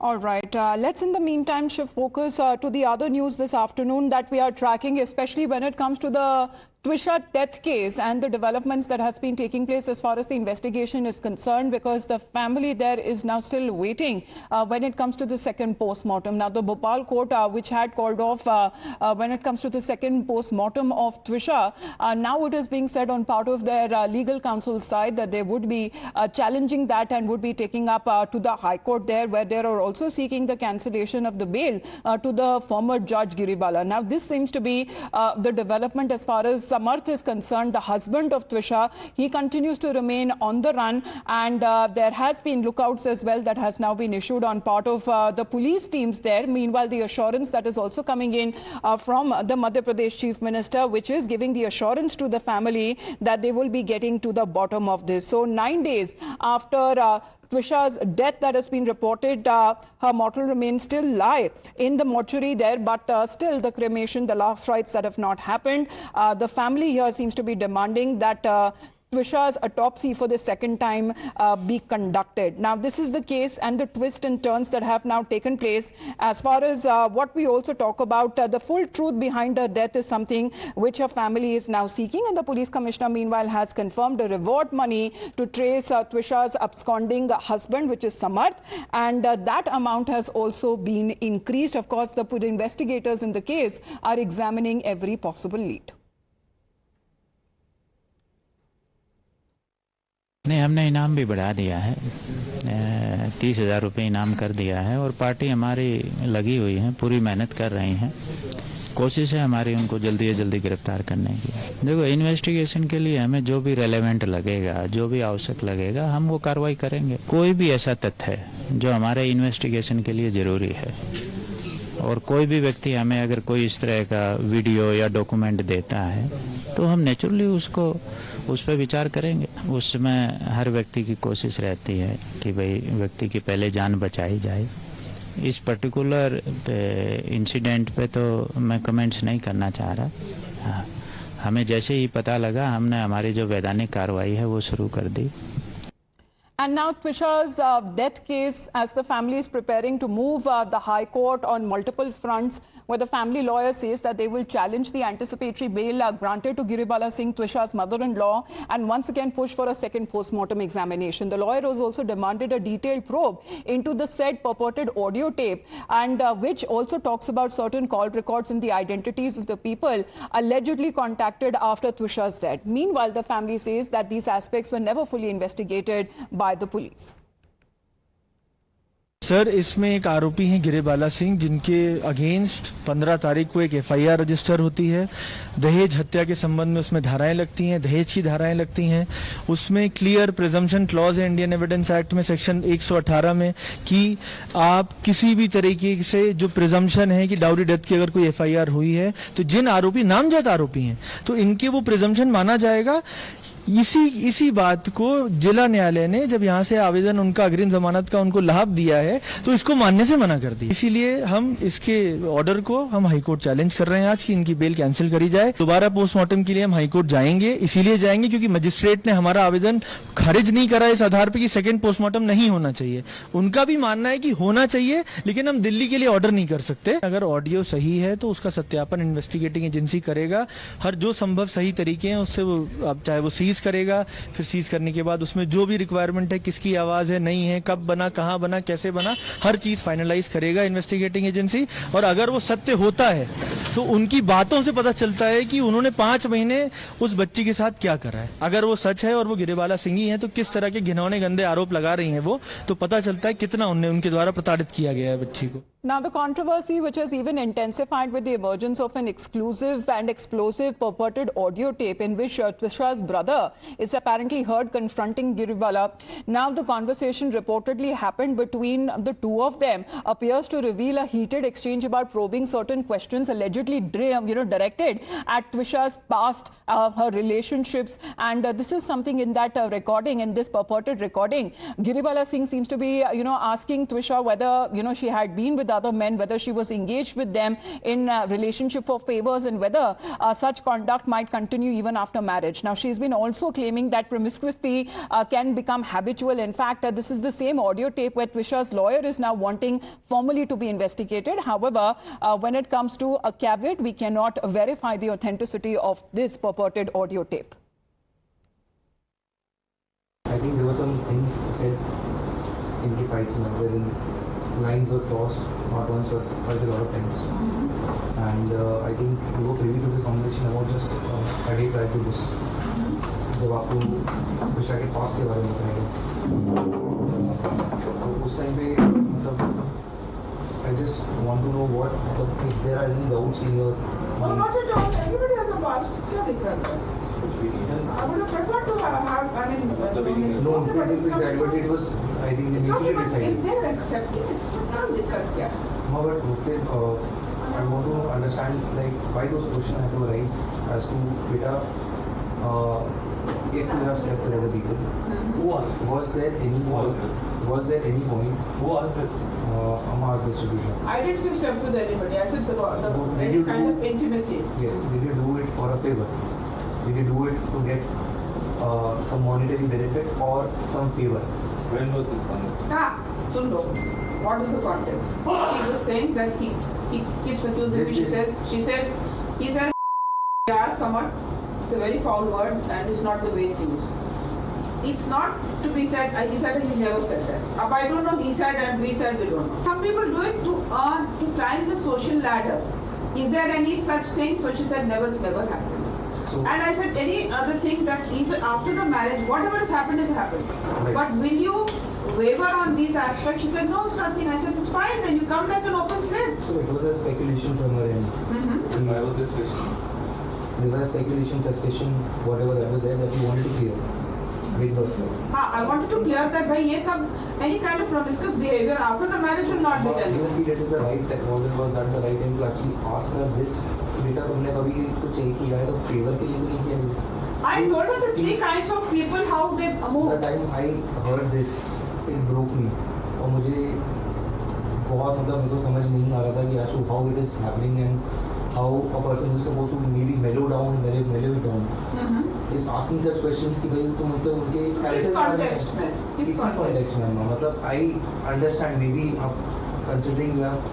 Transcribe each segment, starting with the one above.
All right. Let's in the meantime shift focus to the other news this afternoon that we are tracking, especially when it comes to the Twisha death case and the developments that has been taking place as far as the investigation is concerned, because the family there is now still waiting when it comes to the second post-mortem. Now, the Bhopal court, which had called off when it comes to the second post-mortem of Twisha, now it is being said on part of their legal counsel's side that they would be challenging that and would be taking up to the High Court there, where they are also seeking the cancellation of the bail to the former judge Giribala. Now, this seems to be the development as far as Samarth is concerned, the husband of Twisha. He continues to remain on the run, and there has been lookouts as well that has now been issued on part of the police teams there. Meanwhile, the assurance that is also coming in from the Madhya Pradesh Chief Minister, which is giving the assurance to the family that they will be getting to the bottom of this. So 9 days after Twisha's death that has been reported, her mortal remains still lie in the mortuary there, but still the cremation, the last rites that have not happened. The family here seems to be demanding that Twisha's autopsy for the second time be conducted. Now, this is the case and the twists and turns that have now taken place. As far as what we also talk about, the full truth behind her death is something which her family is now seeking, and the police commissioner meanwhile has confirmed a reward money to trace Twisha's absconding husband, which is Samarth, and that amount has also been increased. Of course, the investigators in the case are examining every possible lead. नहीं, हमने इनाम भी बढ़ा दिया है, 30,000 रुपये इनाम कर दिया है और पार्टी हमारी लगी हुई है, पूरी मेहनत कर रही हैं। कोशिश है हमारी उनको जल्दी से जल्दी गिरफ्तार करने की। देखो, इन्वेस्टिगेशन के लिए हमें जो भी रेलेवेंट लगेगा, जो भी आवश्यक लगेगा, हम वो कार्रवाई करेंगे। कोई भी ऐसा तथ्य है जो हमारे इन्वेस्टिगेशन के लिए ज़रूरी है, और कोई भी व्यक्ति हमें अगर कोई इस तरह का वीडियो या डॉक्यूमेंट देता है तो हम नेचुरली उस पर विचार करेंगे। उसमें हर व्यक्ति की कोशिश रहती है कि भाई व्यक्ति की पहले जान बचाई जाए। इस पर्टिकुलर इंसिडेंट पे तो मैं कमेंट्स नहीं करना चाह रहा। हमें जैसे ही पता लगा हमने हमारी जो वैधानिक कार्रवाई है वो शुरू कर दी। And now Twisha's death case, as the family is preparing to move the High Court on multiple fronts, where the family lawyer says that they will challenge the anticipatory bail granted to Giribala Singh, Twisha's mother-in-law, and once again push for a second post-mortem examination. The lawyer has also demanded a detailed probe into the said purported audio tape, and which also talks about certain call records and the identities of the people allegedly contacted after Twisha's death. Meanwhile, the family says that these aspects were never fully investigated by the police. Sir, इसमें एक आरोपी हैं गिरिबाला सिंह, जिनके against 15 तारीख को एक FIR register होती है। दहेज हत्या के संबंध में उसमें धाराएं लगती हैं, दहेज की धाराएं लगती हैं। उसमें क्लियर प्रिजम्पशन क्लॉज है इंडियन एविडेंस एक्ट में सेक्शन 118 में कि आप किसी भी तरीके से जो प्रिजम्पशन है कि डाउरी डेथ की अगर कोई एफआईआर हुई है तो जिन आरोपी नामजद आरोपी हैं तो इनके वो प्रिजम्पशन माना जाएगा। इसी बात को जिला न्यायालय ने जब यहाँ से आवेदन उनका अग्रिम जमानत का उनको लाभ दिया है तो इसको मानने से मना कर दिया। इसीलिए हम इसके ऑर्डर को हम हाईकोर्ट चैलेंज कर रहे हैं आज कि इनकी बेल कैंसिल करी जाए। दोबारा पोस्टमार्टम के लिए हम हाईकोर्ट जाएंगे, इसीलिए जाएंगे क्योंकि मजिस्ट्रेट ने हमारा आवेदन खारिज नहीं करा इस आधार पर कि सेकेंड पोस्टमार्टम नहीं होना चाहिए। उनका भी मानना है कि होना चाहिए, लेकिन हम दिल्ली के लिए ऑर्डर नहीं कर सकते। अगर ऑडियो सही है तो उसका सत्यापन इन्वेस्टिगेटिंग एजेंसी करेगा। हर जो संभव सही तरीके हैं उससे वो, अब चाहे वो सीज करेगा, फिर सीज करने के बाद उसमें जो भी रिक्वायरमेंट है, किसकी आवाज है, नहीं है, कब बना, कहां बना, कैसे बना, हर चीज फाइनलाइज करेगा इन्वेस्टिगेटिंग एजेंसी। और अगर वो सत्य होता है तो उनकी बातों से पता चलता है कि उन्होंने 5 महीने उस बच्ची के साथ क्या करा है। अगर वो सच है और वो गिरिबाला सिंह ही है तो किस तरह के घिनौने गंदे आरोप लगा रही हैं वो, तो पता चलता है कितना उनके द्वारा प्रताड़ित किया गया है बच्ची को। Now, the controversy, which has even intensified with the emergence of an exclusive and explosive purported audio tape in which Twisha's brother is apparently heard confronting Giribala. Now, the conversation reportedly happened between the two of them appears to reveal a heated exchange about probing certain questions allegedly directed at Twisha's past, her relationships, and this is something in that recording, in this purported recording. Giribala Singh seems to be, asking Twisha whether, she had been with other men, whether she was engaged with them in relationship for favors, and whether such conduct might continue even after marriage. Now, she's been also claiming that promiscuity can become habitual. In fact, this is the same audio tape where Twisha's lawyer is now wanting formally to be investigated. However, when it comes to a caveat, we cannot verify the authenticity of this purported audio tape. I think there were some things said in the fights now wherein lines were crossed, not once but quite a lot of times. And I think we were privy to this conversation about just a day prior to this. जब आपको विशा के पास के बारे में बताया गया तो उस टाइम पे मतलब I just want to know what if there are any doubts in your No, mind. not at all. Everybody has a past. क्या दिक्कत है? I would have preferred to have. I mean, No, it is exactly, but it was I think It's okay, mutually but decided. if they are accepting, it's not दिक्कत क्या? No, but okay, I want to understand like why those questions have to arise as to beta if you have slept with other people. Who asked this? Was there any Who asked point? this? Was there any point? Who asked this? Amma asked this to Trisha. I didn't say slept with anybody. I said the Did any you kind do- of intimacy. Yes. Did you do it for a favor? Did you do it to get some monetary benefit or some favor? When was this conversation? Soon low. What is the context? He was saying that he keeps accusing me. This He says yeah, somewhat. It's a very foul word and it's not the way it's used. It's not to be said. He said and he never said that. I don't know. He said and we said we don't know. Some people do it to earn, to climb the social ladder. Is there any such thing? So she said never. It's never happened. So And I said any other thing that even after the marriage, whatever has happened has happened. Right. But will you waver on these aspects? She said no, it's nothing. I said it's fine. Then you come like an open slate. so it was a speculation from her end. And why was this question? There was speculation, suspicion, whatever that was there that you wanted to clear with her. I wanted to clear that by yes, any kind of promiscuous behavior after the marriage will not be Do you done. feel it is the right that was that the right time to actually ask her this? बेटा तुमने कभी कुछ एक किया है तो favour के लिए भी नहीं किया. I told her the three kinds of people how they The move. time I heard this, it broke me. और मुझे बहुत मतलब मेरे को समझ नहीं आ रहा था कि आशु how it is happening and how a person who is supposed to maybe mellow it down is asking such questions कि भाई तुम मुझसे उनके किस character के बारे में context में? किस किसी context? context में ना मतलब I understand maybe आप considering you have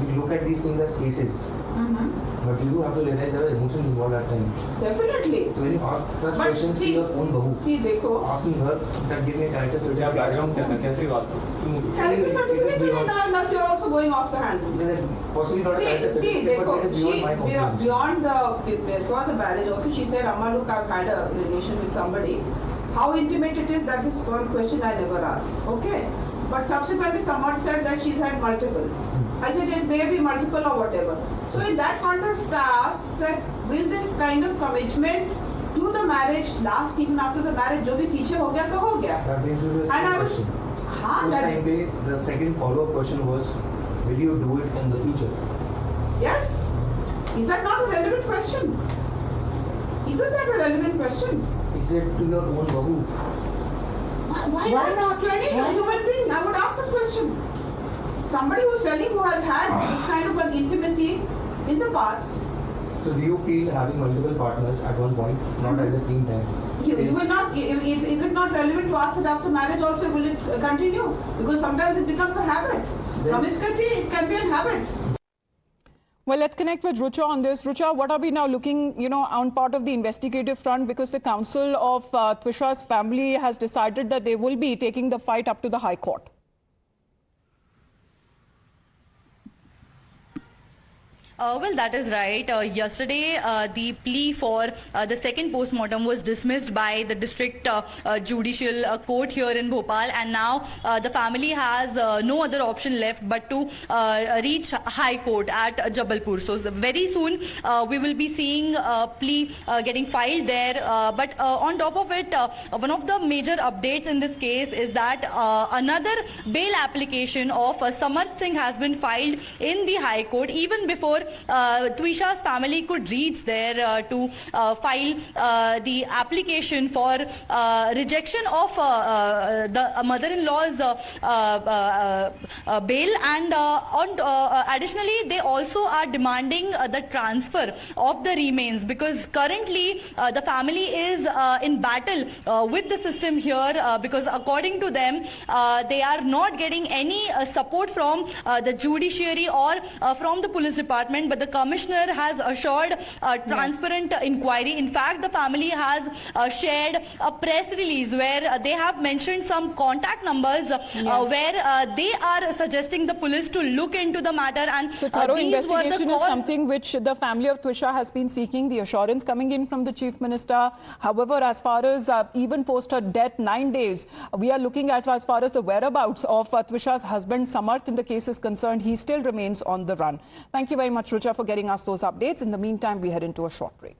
you look at these things as cases but you do have to realize there are emotions involved at times. Definitely. So when you ask such But questions to see- your own bahu, See, देखो. asking her that give me a character क्या certificate. Background क्या था कैसी बात क्यों Character it is certificate beyond- is now you're also going off the handle. It is possibly not a character See, certificate, देखो, but it is beyond my comprehension. beyond the marriage also, she said, Amma, look, I've had a relation with somebody. How intimate it is, that is one question I never asked. Okay. But subsequently, someone said that she's had multiple. I said it may be multiple or whatever. So in that context, I asked that will this kind of commitment to the marriage last even after the marriage? जो भी पीछे हो गया, सो हो गया. That brings me to the And I second was, question. हाँ, Uस that, time पे the second follow-up question was, will you do it in the future? yes. Is that not a relevant question? Isn't that a relevant question? He said to your own bahu. Why not? To any human being, I would ask the question. Somebody who's telling who has had this kind of an intimacy in the past, So do you feel having multiple partners at one point, not at the same time, you is- will not. Is it not relevant to ask that after marriage also will it continue? Because sometimes it becomes a habit. Then- Promiscuity, it can be a habit. Well, let's connect with Rucha on this. Rucha, what are we now looking, on part of the investigative front? Because the counsel of Twisha's family has decided that they will be taking the fight up to the High Court. Well, that is right. Yesterday, the plea for the second postmortem was dismissed by the district judicial court here in Bhopal, and now the family has no other option left but to reach High Court at Jabalpur. So very soon we will be seeing a plea getting filed there. But on top of it, one of the major updates in this case is that another bail application of Samarth Singh has been filed in the High Court even before Twisha's family could reach there to file the application for rejection of the mother-in-law's bail, and additionally they also are demanding the transfer of the remains, because currently the family is in battle with the system here, because according to them they are not getting any support from the judiciary or from the police department, but the commissioner has assured transparent inquiry. In fact, the family has shared a press release where they have mentioned some contact numbers where they are suggesting the police to look into the matter, and So thorough these were the investigation is calls. something which the family of Twisha has been seeking, the assurance coming in from the Chief Minister. However, as far as even post her death, 9 days, we are looking at as far as the whereabouts of Twisha's husband Samarth in the case is concerned. He still remains on the run. Thank you very much, Rucha, for getting us those updates. In the meantime, we head into a short break.